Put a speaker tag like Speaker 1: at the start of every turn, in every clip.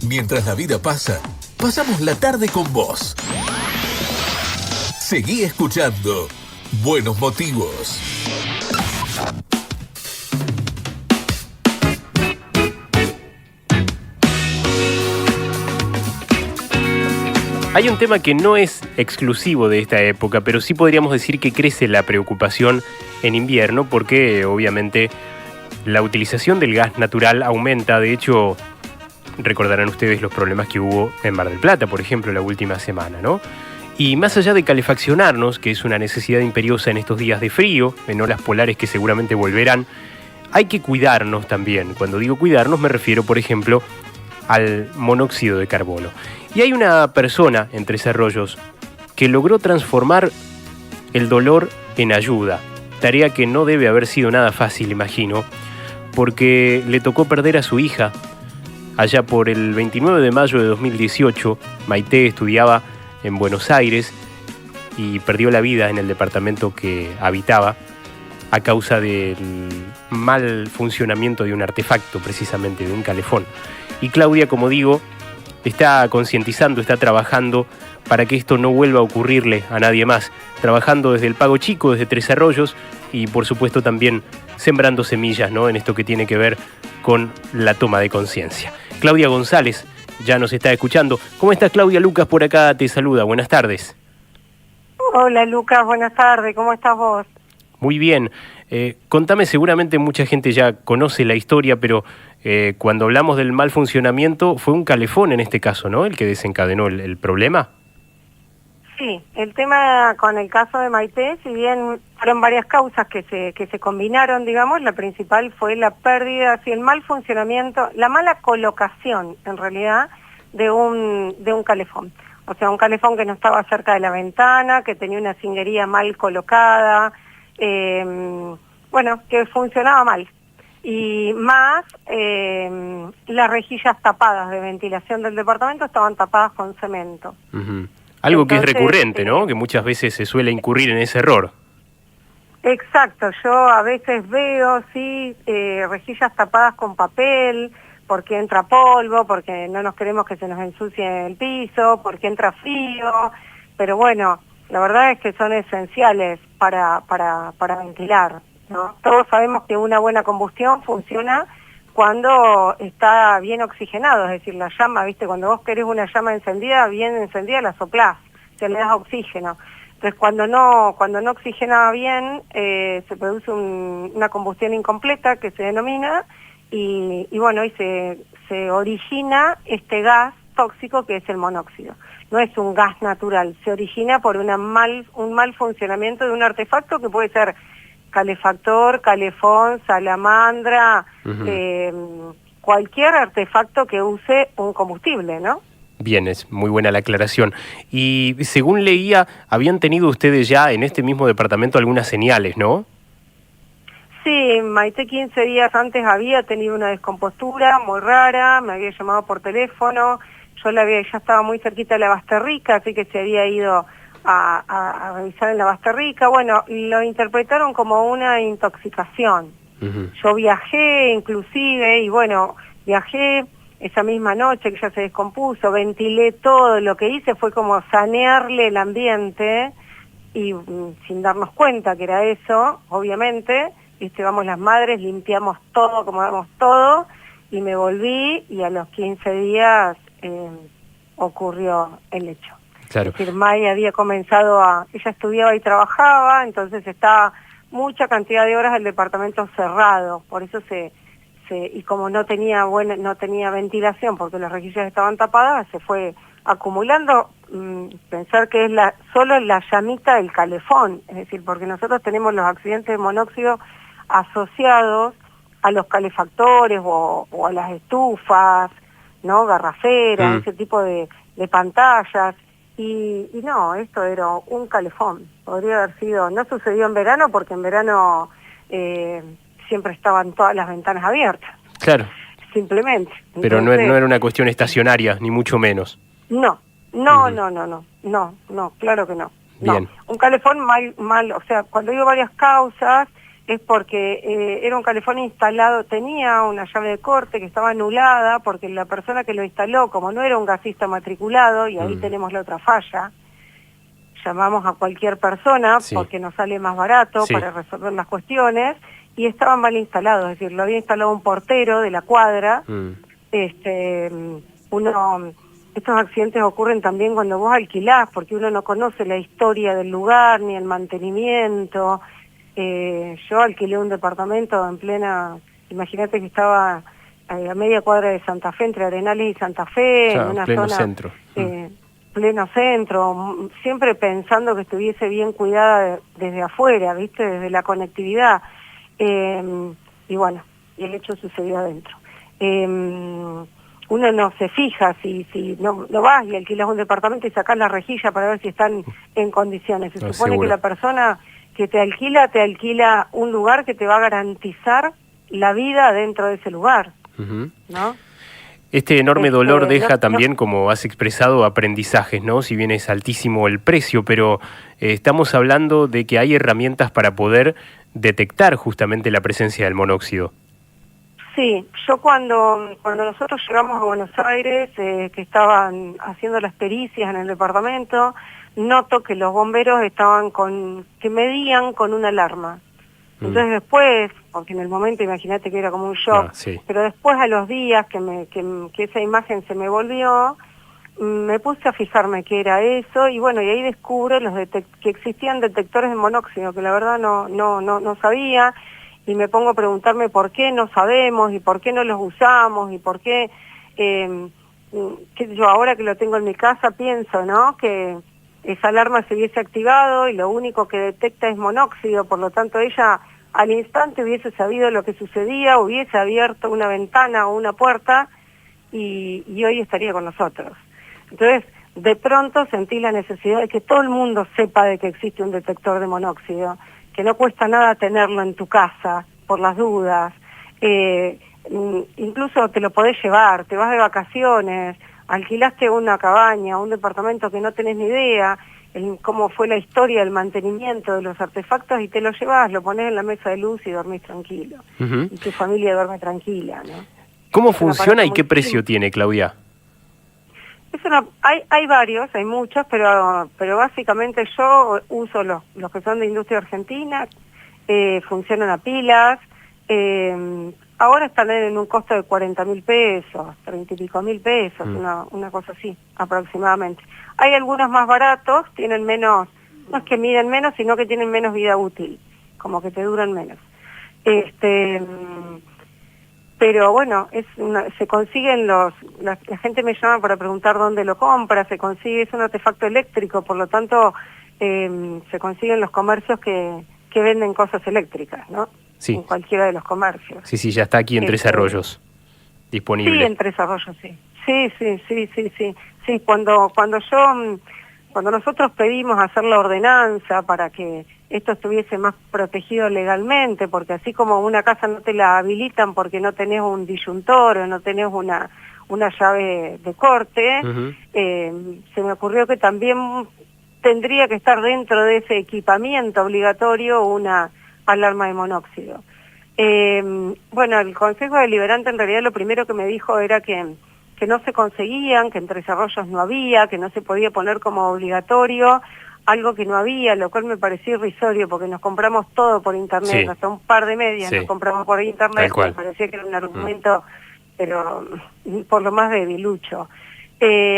Speaker 1: Mientras la vida pasa, pasamos la tarde con vos. Seguí escuchando Buenos Motivos.
Speaker 2: Hay un tema que no es exclusivo de esta época, pero sí podríamos decir que crece la preocupación en invierno porque obviamente la utilización del gas natural aumenta. De hecho, recordarán ustedes los problemas que hubo en Mar del Plata, por ejemplo, la última semana, ¿no? Y más allá de calefaccionarnos, que es una necesidad imperiosa en estos días de frío, en olas polares que seguramente volverán, hay que cuidarnos también. Cuando digo cuidarnos me refiero, por ejemplo, al monóxido de carbono. Y hay una persona en Tres Arroyos que logró transformar el dolor en ayuda, tarea que no debe haber sido nada fácil, imagino, porque le tocó perder a su hija. Allá por el 29 de mayo de 2018, Maite estudiaba en Buenos Aires y perdió la vida en el departamento que habitaba a causa del mal funcionamiento de un artefacto, precisamente de un calefón. Y Claudia, como digo, está concientizando, está trabajando para que esto no vuelva a ocurrirle a nadie más, trabajando desde el Pago Chico, desde Tres Arroyos y por supuesto también sembrando semillas, ¿no?, en esto que tiene que ver con la toma de conciencia. Claudia González ya nos está escuchando. ¿Cómo estás, Claudia? Lucas por acá te saluda. Buenas tardes.
Speaker 3: Hola, Lucas. Buenas tardes. ¿Cómo estás vos?
Speaker 2: Muy bien. Contame, seguramente mucha gente ya conoce la historia, pero cuando hablamos del mal funcionamiento, fue un calefón en este caso, ¿no?, el que desencadenó el problema.
Speaker 3: Sí, el tema con el caso de Maite, si bien fueron varias causas que se combinaron, digamos, la principal fue la pérdida, así el mal funcionamiento, la mala colocación, en realidad, de un calefón. O sea, un calefón que no estaba cerca de la ventana, que tenía una cinguería mal colocada, bueno, que funcionaba mal. Y más, las rejillas tapadas de ventilación del departamento estaban tapadas con cemento.
Speaker 2: Uh-huh. Algo entonces, que es recurrente, ¿no? Que muchas veces se suele incurrir en ese error.
Speaker 3: Exacto, yo a veces veo, sí, rejillas tapadas con papel, porque entra polvo, porque no nos queremos que se nos ensucie el piso, porque entra frío, pero bueno, la verdad es que son esenciales para ventilar, ¿no? Todos sabemos que una buena combustión funciona cuando está bien oxigenado, es decir, la llama, ¿viste? Cuando vos querés una llama encendida, bien encendida, la soplás, te le das oxígeno. Entonces, cuando no oxigena bien, se produce una combustión incompleta, que se denomina, y bueno, y se origina este gas tóxico que es el monóxido. No es un gas natural, se origina por un mal funcionamiento de un artefacto que puede ser calefactor, calefón, salamandra, cualquier artefacto que use un combustible, ¿no?
Speaker 2: Bien, es muy buena la aclaración. Y según leía, habían tenido ustedes ya en este mismo departamento algunas señales, ¿no?
Speaker 3: Sí, Maite 15 días antes había tenido una descompostura muy rara, me había llamado por teléfono, ya estaba muy cerquita de la Basterrica, así que se había ido a revisar en la Basterrica. Bueno, lo interpretaron como una intoxicación. Uh-huh. Yo viajé inclusive, y bueno, viajé esa misma noche que ya se descompuso, ventilé todo, lo que hice fue como sanearle el ambiente, y sin darnos cuenta que era eso, obviamente, vamos las madres, limpiamos todo, acomodamos todo, y me volví, y a los 15 días ocurrió el hecho.
Speaker 2: Claro.
Speaker 3: Es decir, May había comenzado ella estudiaba y trabajaba, entonces estaba mucha cantidad de horas el departamento cerrado, por eso y como no tenía ventilación porque las rejillas estaban tapadas, se fue acumulando, pensar que es solo la llamita del calefón, es decir, porque nosotros tenemos los accidentes de monóxido asociados a los calefactores o a las estufas, ¿no?, garraferas, ese tipo de pantallas, y no, esto era un calefón. Podría haber sido, no sucedió en verano porque en verano siempre estaban todas las ventanas abiertas.
Speaker 2: Claro.
Speaker 3: Simplemente.
Speaker 2: Pero entonces, no era una cuestión estacionaria, ni mucho menos.
Speaker 3: No, claro que no.
Speaker 2: Bien.
Speaker 3: No. Un calefón mal, o sea, cuando digo varias causas, es porque era un calefón instalado, tenía una llave de corte que estaba anulada porque la persona que lo instaló, como no era un gasista matriculado, y ahí tenemos la otra falla, llamamos a cualquier persona porque nos sale más barato para resolver las cuestiones, y estaba mal instalado, es decir, lo había instalado un portero de la cuadra. Estos accidentes ocurren también cuando vos alquilás, porque uno no conoce la historia del lugar ni el mantenimiento. Yo alquilé un departamento en plena, imagínate que estaba a media cuadra de Santa Fe, entre Arenales y Santa Fe,
Speaker 2: claro,
Speaker 3: en una
Speaker 2: pleno
Speaker 3: zona
Speaker 2: centro.
Speaker 3: pleno centro, siempre pensando que estuviese bien cuidada desde afuera, ¿viste? Desde la conectividad. Y bueno, y el hecho sucedió adentro. Uno no se fija si no vas y alquilas un departamento y sacás la rejilla para ver si están en condiciones. Se supone
Speaker 2: seguro.
Speaker 3: que la persona que te alquila un lugar que te va a garantizar la vida dentro de ese lugar, ¿no?
Speaker 2: Este enorme dolor deja también, como has expresado, aprendizajes, ¿no? Si bien es altísimo el precio, pero estamos hablando de que hay herramientas para poder detectar justamente la presencia del monóxido.
Speaker 3: Sí, yo cuando nosotros llegamos a Buenos Aires, que estaban haciendo las pericias en el departamento, noto que los bomberos estaban que medían con una alarma. Entonces después, porque en el momento imagínate que era como un shock, pero después a los días que esa imagen se me volvió, me puse a fijarme qué era eso, y bueno, y ahí descubro que existían detectores de monóxido, que la verdad no sabía, y me pongo a preguntarme por qué no sabemos, y por qué no los usamos, y por qué, yo ahora que lo tengo en mi casa pienso, ¿no?, que esa alarma se hubiese activado y lo único que detecta es monóxido, por lo tanto ella al instante hubiese sabido lo que sucedía, hubiese abierto una ventana o una puerta y hoy estaría con nosotros. Entonces, de pronto sentí la necesidad de que todo el mundo sepa de que existe un detector de monóxido, que no cuesta nada tenerlo en tu casa, por las dudas, incluso te lo podés llevar, te vas de vacaciones, alquilaste una cabaña, un departamento que no tenés ni idea, cómo fue la historia del mantenimiento de los artefactos, y te lo llevas, lo pones en la mesa de luz y dormís tranquilo. Y tu familia duerme tranquila, ¿no?
Speaker 2: ¿Cómo funciona y qué precio tiene, Claudia?
Speaker 3: Hay varios, hay muchos, pero básicamente yo uso los que son de industria argentina, funcionan a pilas, ahora están en un costo de 40.000 pesos, 30 y pico mil pesos, una cosa así, aproximadamente. Hay algunos más baratos, tienen menos, no es que miden menos, sino que tienen menos vida útil, como que te duran menos. Pero bueno, se consiguen la gente me llama para preguntar dónde lo compra, es un artefacto eléctrico, por lo tanto se consiguen los comercios que venden cosas eléctricas, ¿no?
Speaker 2: Sí.
Speaker 3: En cualquiera de los comercios.
Speaker 2: Sí, ya está aquí en Tres Arroyos, disponible.
Speaker 3: Sí, en Tres Arroyos, sí. Sí, cuando nosotros pedimos hacer la ordenanza para que esto estuviese más protegido legalmente, porque así como una casa no te la habilitan porque no tenés un disyuntor o no tenés una llave de corte, se me ocurrió que también tendría que estar dentro de ese equipamiento obligatorio una alarma de monóxido. Bueno, el Consejo Deliberante en realidad lo primero que me dijo era que no se conseguían, que en Tres Arroyos no había, que no se podía poner como obligatorio, algo que no había, lo cual me pareció irrisorio porque nos compramos todo por internet, hasta un par de medias nos compramos por internet, me parecía que era un argumento, pero por lo más debilucho.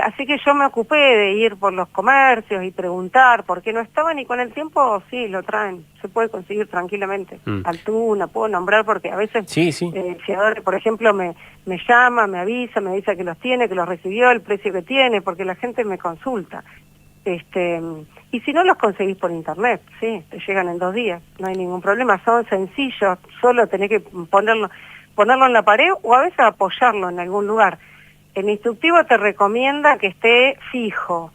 Speaker 3: Así que yo me ocupé de ir por los comercios y preguntar por qué no estaban, y con el tiempo sí, lo traen, se puede conseguir tranquilamente. Altuna, puedo nombrar porque a veces el fiador, por ejemplo, me llama, me avisa, me dice que los tiene, que los recibió, el precio que tiene, porque la gente me consulta. Y si no los conseguís por internet, sí, te llegan en 2 días, no hay ningún problema, son sencillos, solo tenés que ponerlo en la pared o a veces apoyarlo en algún lugar. El instructivo te recomienda que esté fijo,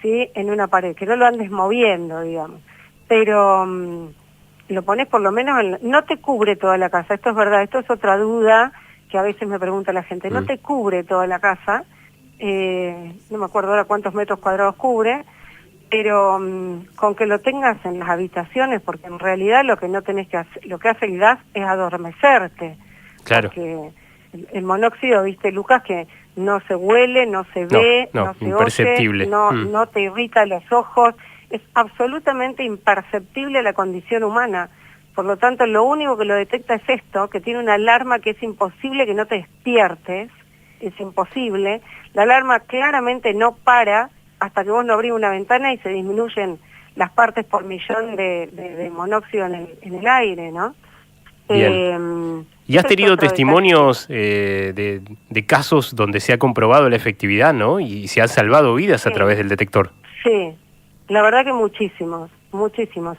Speaker 3: ¿sí?, en una pared, que no lo andes moviendo, digamos. Pero lo pones por lo menos, no te cubre toda la casa, esto es verdad, esto es otra duda que a veces me pregunta la gente, no te cubre toda la casa, no me acuerdo ahora cuántos metros cuadrados cubre, pero con que lo tengas en las habitaciones, porque en realidad lo que no tenés que hacer, lo que hace el gas es adormecerte.
Speaker 2: Claro.
Speaker 3: Porque el monóxido, viste, Lucas, que no se huele, no se ve, no se
Speaker 2: imperceptible.
Speaker 3: oye, no te irrita los ojos, es absolutamente imperceptible la condición humana. Por lo tanto, lo único que lo detecta es esto, que tiene una alarma que es imposible que no te despiertes, es imposible. La alarma claramente no para hasta que vos no abrís una ventana y se disminuyen las partes por millón de monóxido en el aire, ¿no?
Speaker 2: Bien. ¿Y has tenido testimonios de casos donde se ha comprobado la efectividad, ¿no? Y se han salvado vidas a través del detector.
Speaker 3: Sí, la verdad que muchísimos,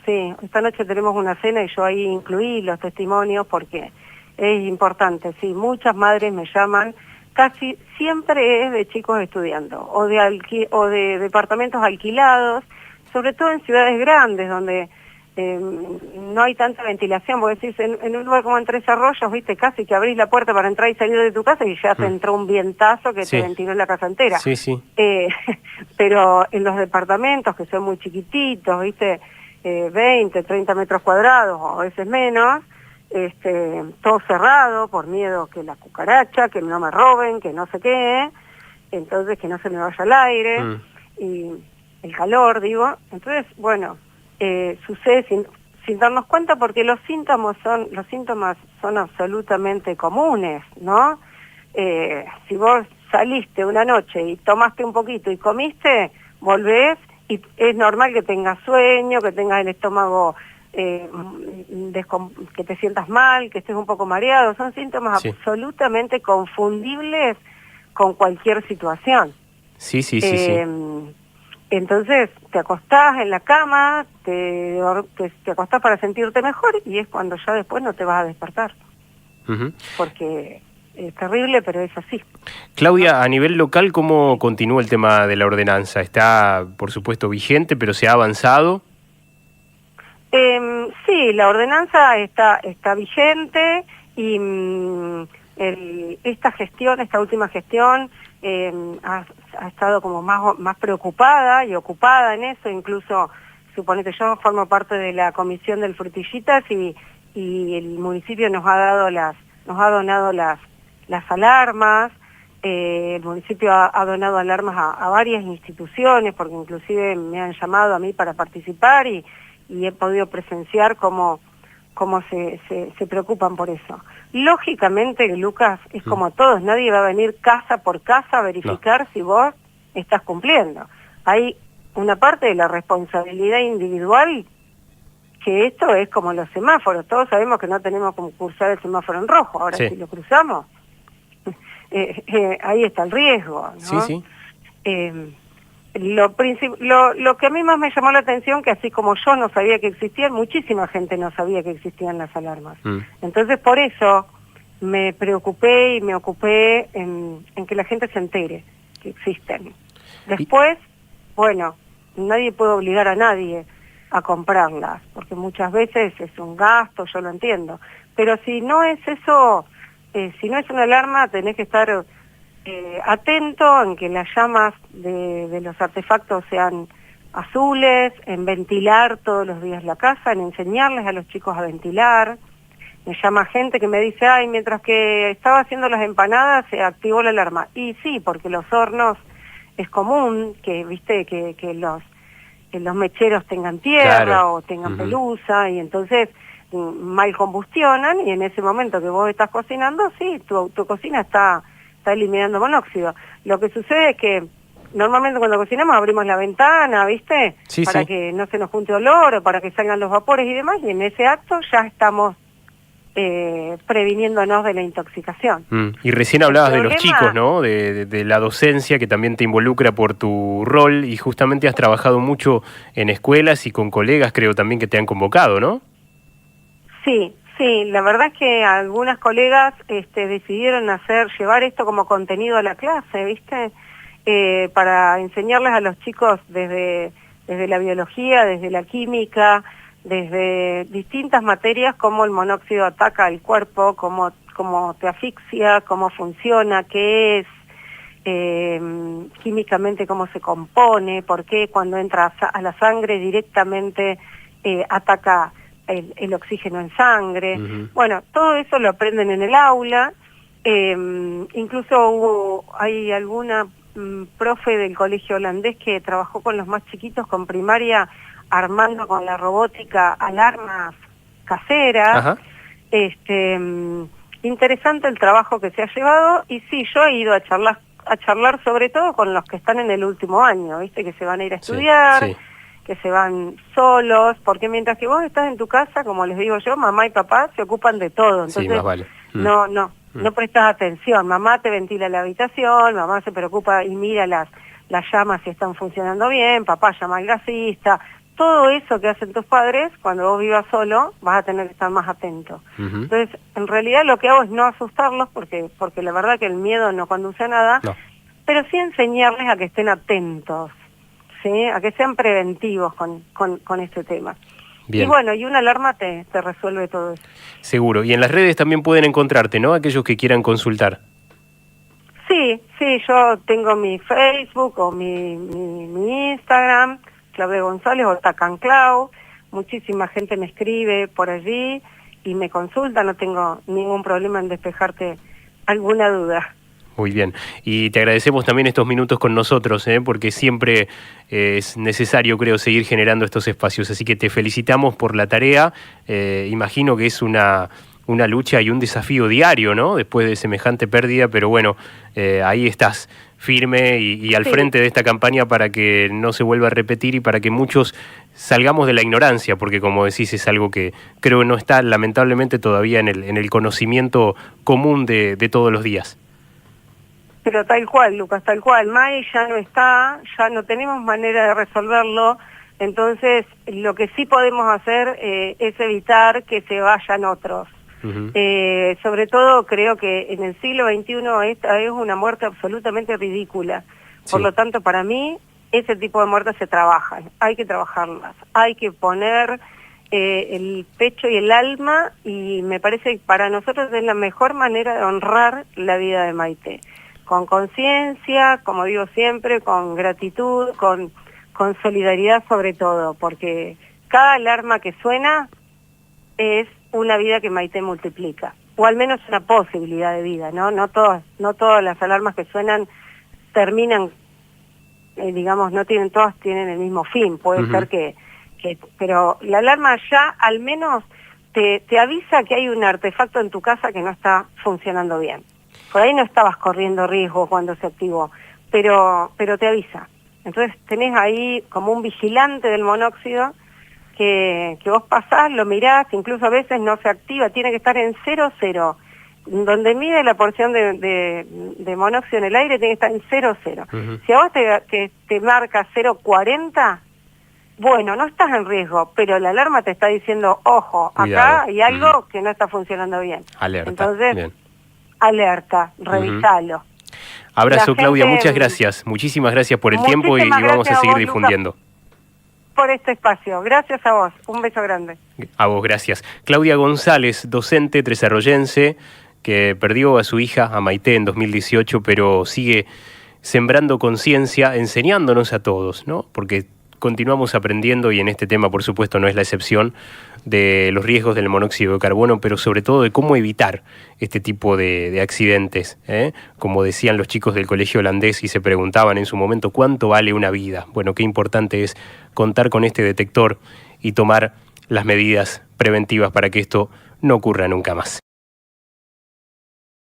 Speaker 3: sí. Esta noche tenemos una cena y yo ahí incluí los testimonios porque es importante, sí. Muchas madres me llaman, casi siempre es de chicos estudiando o de departamentos alquilados, sobre todo en ciudades grandes donde no hay tanta ventilación, porque decís, en un lugar como en Tres Arroyos, viste, casi que abrís la puerta para entrar y salir de tu casa y ya te entró un vientazo que te ventiló la casa entera.
Speaker 2: Sí, sí.
Speaker 3: Pero en los departamentos, que son muy chiquititos, viste, 20, 30 metros cuadrados o a veces menos, todo cerrado por miedo que la cucaracha, que no me roben, que no sé qué, entonces que no se me vaya al aire, y el calor, digo. Entonces, bueno, sucede sin darnos cuenta porque los síntomas son absolutamente comunes, ¿no? Si vos saliste una noche y tomaste un poquito y comiste, volvés y es normal que tengas sueño, que tengas el estómago, que te sientas mal, que estés un poco mareado. Son síntomas absolutamente confundibles con cualquier situación.
Speaker 2: Sí.
Speaker 3: Entonces te acostás en la cama, te acostás para sentirte mejor y es cuando ya después no te vas a despertar. Porque es terrible, pero es así.
Speaker 2: Claudia, a nivel local, ¿cómo continúa el tema de la ordenanza? Está, por supuesto, vigente, pero ¿se ha avanzado?
Speaker 3: Sí, la ordenanza está vigente y esta última gestión ha estado como más preocupada y ocupada en eso. Incluso, suponete, yo formo parte de la comisión del Frutillitas y el municipio nos ha donado las alarmas. El municipio ha donado alarmas a varias instituciones, porque inclusive me han llamado a mí para participar y he podido presenciar cómo se preocupan por eso. Lógicamente, Lucas, es como todos, nadie va a venir casa por casa a verificar si vos estás cumpliendo. Hay una parte de la responsabilidad individual, que esto es como los semáforos. Todos sabemos que no tenemos como cruzar el semáforo en rojo. Ahora, si lo cruzamos, ahí está el riesgo, ¿no?
Speaker 2: Sí.
Speaker 3: Lo que a mí más me llamó la atención, que así como yo no sabía que existían, muchísima gente no sabía que existían las alarmas. Entonces, por eso me preocupé y me ocupé en que la gente se entere que existen. Después, bueno, nadie puede obligar a nadie a comprarlas, porque muchas veces es un gasto, yo lo entiendo. Pero si no es eso, si no es una alarma, tenés que estar atento en que las llamas de los artefactos sean azules, en ventilar todos los días la casa, en enseñarles a los chicos a ventilar. Me llama gente que me dice, ay, mientras que estaba haciendo las empanadas se activó la alarma. Y sí, porque los hornos es común que, viste, que los mecheros tengan tierra o tengan pelusa, y entonces mal combustionan, y en ese momento que vos estás cocinando, sí, tu cocina está eliminando monóxido. Lo que sucede es que normalmente cuando cocinamos abrimos la ventana, ¿viste? Para que no se nos junte olor o para que salgan los vapores y demás, y en ese acto ya estamos previniéndonos de la intoxicación.
Speaker 2: Y recién hablabas de los chicos, ¿no? De la docencia, que también te involucra por tu rol, y justamente has trabajado mucho en escuelas y con colegas, creo también que te han convocado, ¿no?
Speaker 3: Sí, la verdad es que algunas colegas decidieron llevar esto como contenido a la clase, ¿viste? Para enseñarles a los chicos desde la biología, desde la química, desde distintas materias, cómo el monóxido ataca al cuerpo, cómo te asfixia, cómo funciona, qué es, químicamente cómo se compone, por qué cuando entra a la sangre directamente ataca el oxígeno en sangre. Bueno, todo eso lo aprenden en el aula. Incluso hay alguna profe del colegio holandés que trabajó con los más chiquitos, con primaria, armando con la robótica alarmas caseras.
Speaker 2: Ajá.
Speaker 3: Interesante el trabajo que se ha llevado, y sí, yo he ido a charlar sobre todo con los que están en el último año, ¿viste? Que se van a ir a estudiar,
Speaker 2: Sí.
Speaker 3: que se van solos, porque mientras que vos estás en tu casa, como les digo yo, mamá y papá se ocupan de todo, entonces
Speaker 2: Sí, más vale.
Speaker 3: no prestas atención. Mamá te ventila la habitación, mamá se preocupa y mira las llamas si están funcionando bien, papá llama al gasista. Todo eso que hacen tus padres, cuando vos vivas solo, vas a tener que estar más atento. Entonces, en realidad lo que hago es no asustarlos, porque la verdad que el miedo no conduce a nada,
Speaker 2: No.
Speaker 3: pero sí enseñarles a que estén atentos, ¿sí? A que sean preventivos con este tema.
Speaker 2: Bien.
Speaker 3: Y bueno, y una alarma te resuelve todo eso.
Speaker 2: Seguro. Y en las redes también pueden encontrarte, ¿no? Aquellos que quieran consultar.
Speaker 3: Sí, yo tengo mi Facebook o mi Instagram, Claudia González o Tacanclau. Muchísima gente me escribe por allí y me consulta, no tengo ningún problema en despejarte alguna duda.
Speaker 2: Muy bien. Y te agradecemos también estos minutos con nosotros, porque siempre es necesario, creo, seguir generando estos espacios. Así que te felicitamos por la tarea. Imagino que es una lucha y un desafío diario, ¿no? Después de semejante pérdida, pero bueno, ahí estás firme y al frente de esta campaña para que no se vuelva a repetir y para que muchos salgamos de la ignorancia, porque como decís es algo que creo no está lamentablemente todavía en el conocimiento común de todos los días.
Speaker 3: Pero tal cual, Lucas, tal cual. Mai ya no está, ya no tenemos manera de resolverlo, entonces lo que sí podemos hacer es evitar que se vayan otros. Sobre todo creo que en el siglo XXI esta es una muerte absolutamente ridícula. Por lo tanto, para mí, ese tipo de muertes se trabajan, hay que trabajarlas, hay que poner el pecho y el alma, y me parece que para nosotros es la mejor manera de honrar la vida de Maite. Con conciencia, como digo siempre, con gratitud, con solidaridad sobre todo, porque cada alarma que suena es una vida que Maite multiplica, o al menos una posibilidad de vida, ¿no? No todas las alarmas que suenan terminan, digamos, todas tienen el mismo fin, puede ser que pero la alarma ya al menos te avisa que hay un artefacto en tu casa que no está funcionando bien. Por ahí no estabas corriendo riesgo cuando se activó, pero te avisa. Entonces tenés ahí como un vigilante del monóxido que vos pasás, lo mirás, incluso a veces no se activa, tiene que estar en 0,0. Donde mide la porción de monóxido en el aire tiene que estar en 0,0. Si a vos te marca 0,40, bueno, no estás en riesgo, pero la alarma te está diciendo, ojo,
Speaker 2: cuidado.
Speaker 3: Acá hay algo que no está funcionando bien.
Speaker 2: Alerta.
Speaker 3: Entonces,
Speaker 2: bien.
Speaker 3: Alerta, revisalo.
Speaker 2: Abrazo, Claudia,
Speaker 3: gente,
Speaker 2: muchas gracias. Muchísimas gracias por el tiempo y vamos a seguir difundiendo.
Speaker 3: Por este espacio. Gracias a vos. Un beso grande.
Speaker 2: A vos, gracias. Claudia González, docente tresarroyense, que perdió a su hija, a Maite, en 2018, pero sigue sembrando conciencia, enseñándonos a todos, ¿no? Porque continuamos aprendiendo, y en este tema, por supuesto, no es la excepción, de los riesgos del monóxido de carbono, pero sobre todo de cómo evitar este tipo de accidentes, Como decían los chicos del colegio holandés y se preguntaban en su momento, ¿cuánto vale una vida? Bueno, qué importante es contar con este detector y tomar las medidas preventivas para que esto no ocurra nunca más.